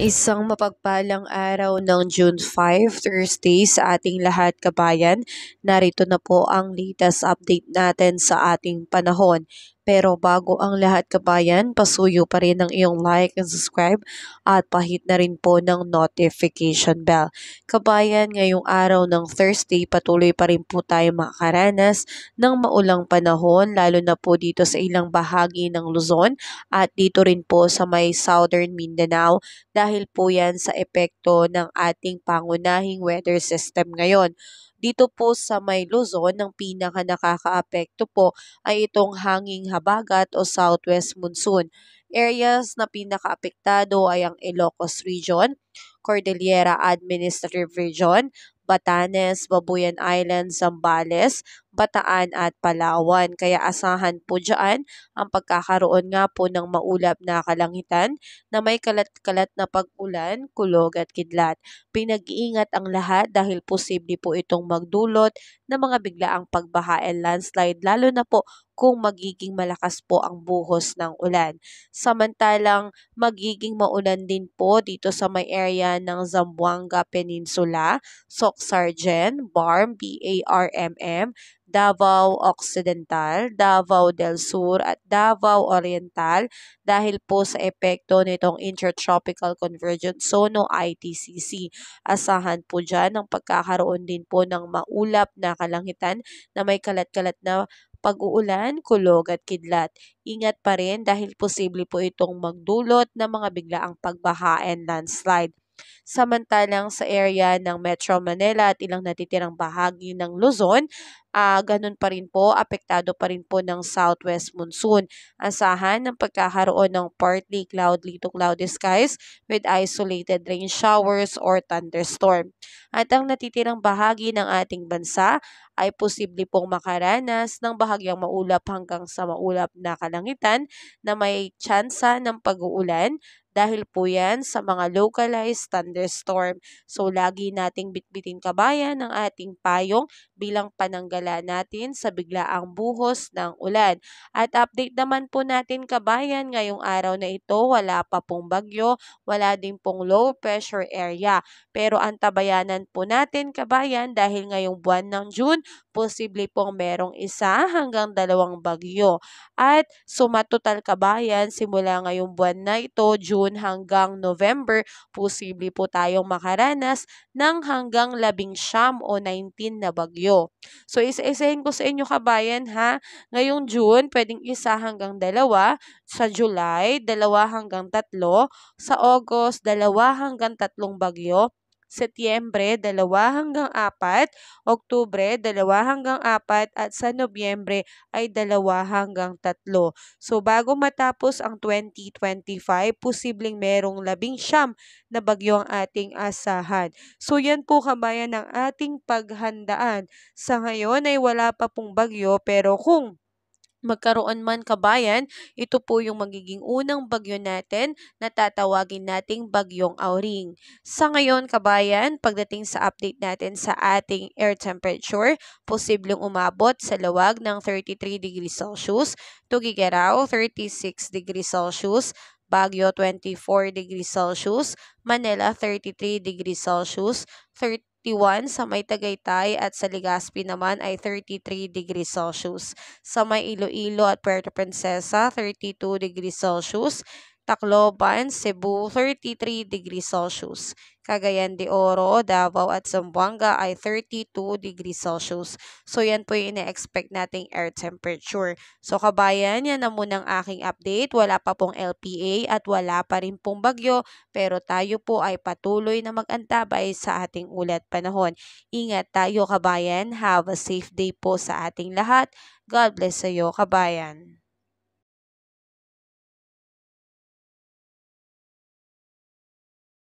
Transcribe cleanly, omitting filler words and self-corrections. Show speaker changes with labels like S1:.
S1: Isang mapagpalang araw ng June 5, Thursday sa ating lahat kabayan. Narito na po ang latest update natin sa ating panahon. Pero bago ang lahat kabayan, pasuyo pa rin ang iyong like and subscribe at pahit na rin po ng notification bell. Kabayan, ngayong araw ng Thursday, patuloy pa rin po tayo makakaranas ng maulang panahon lalo na po dito sa ilang bahagi ng Luzon at dito rin po sa may Southern Mindanao dahil po yan sa epekto ng ating pangunahing weather system ngayon. Dito po sa may Luzon, ang pinaka nakakaapekto po ay itong hanging habagat o southwest monsoon. Areas na pinakaapektado ay ang Ilocos Region, Cordillera Administrative Region, Batanes, Babuyan Island, Zambales, Bataan at Palawan. Kaya asahan po dyan ang pagkakaroon nga po ng maulap na kalangitan na may kalat-kalat na pag-ulan, kulog at kidlat. Pinag-iingat ang lahat dahil posible po itong magdulot ng mga biglaang pagbaha and landslide lalo na po kung magiging malakas po ang buhos ng ulan. Samantalang magiging maulan din po dito sa may area ng Zamboanga Peninsula, Socsargen, BARM, BARMM, Davao Occidental, Davao del Sur at Davao Oriental dahil po sa epekto nitong Intertropical Convergence Zone o ITCC. Asahan po dyan ang pagkakaroon din po ng maulap na kalangitan na may kalat-kalat na pag-uulan, kulog at kidlat. Ingat pa rin dahil posible po itong magdulot ng mga biglaang pagbaha and landslide. Samantalang sa area ng Metro Manila at ilang natitirang bahagi ng Luzon, ganun pa rin po, apektado pa rin po ng southwest monsoon. Asahan ng pagkakaroon ng partly cloudy to cloudy skies with isolated rain showers or thunderstorm. At ang natitirang bahagi ng ating bansa ay posible pong makaranas ng bahagyang maulap hanggang sa maulap na kalangitan na may tsansa ng pag-uulan dahil po yan sa mga localized thunderstorm. So lagi nating bitbitin kabayan ang ating payong bilang pananggala natin sa biglaang buhos ng ulan. At update naman po natin kabayan, ngayong araw na ito wala pa pong bagyo, wala din pong low pressure area. Pero antabayanan po natin kabayan dahil ngayong buwan ng June, posible pong merong 1 hanggang 2 bagyo. At sumatotal kabayan, simula ngayong buwan na ito, June hanggang November, posible po tayong makaranas ng hanggang 19 o 19 na bagyo. So isa-isahin ko sa inyo kabayan ha, ngayong June, pwedeng 1 hanggang 2, sa July, 2 hanggang 3, sa August, 2 hanggang 3 bagyo, Setyembre, 2 hanggang 4, Oktubre, 2 hanggang 4, at sa Nobyembre ay 2 hanggang 3. So bago matapos ang 2025, posibleng merong 19 na bagyo ang ating asahan. So yan po kabayan ang ating paghandaan. Sa ngayon ay wala pa pong bagyo pero kung magkaroon man kabayan, ito po yung magiging unang bagyo natin na tatawagin nating bagyong Auring. Sa ngayon kabayan, pagdating sa update natin sa ating air temperature, posibleng umabot sa lawag ng 33 degrees Celsius, Tugigaraw 36 degrees Celsius, Baguio 24 degrees Celsius, Manila 33 degrees Celsius, 31 sa may Tagaytay at sa Legazpi naman ay 33 degrees Celsius. Sa may Iloilo at Puerto Princesa, 32 degrees Celsius. Tacloban, Cebu, 33 degrees Celsius. Cagayan de Oro, Davao at Zamboanga ay 32 degrees Celsius. So yan po yung ina-expect nating air temperature. So kabayan, yan na munang aking update. Wala pa pong LPA at wala pa rin pong bagyo, pero tayo po ay patuloy na mag-antabay sa ating ulat panahon. Ingat tayo kabayan. Have a safe day po sa ating lahat. God bless sa iyo kabayan.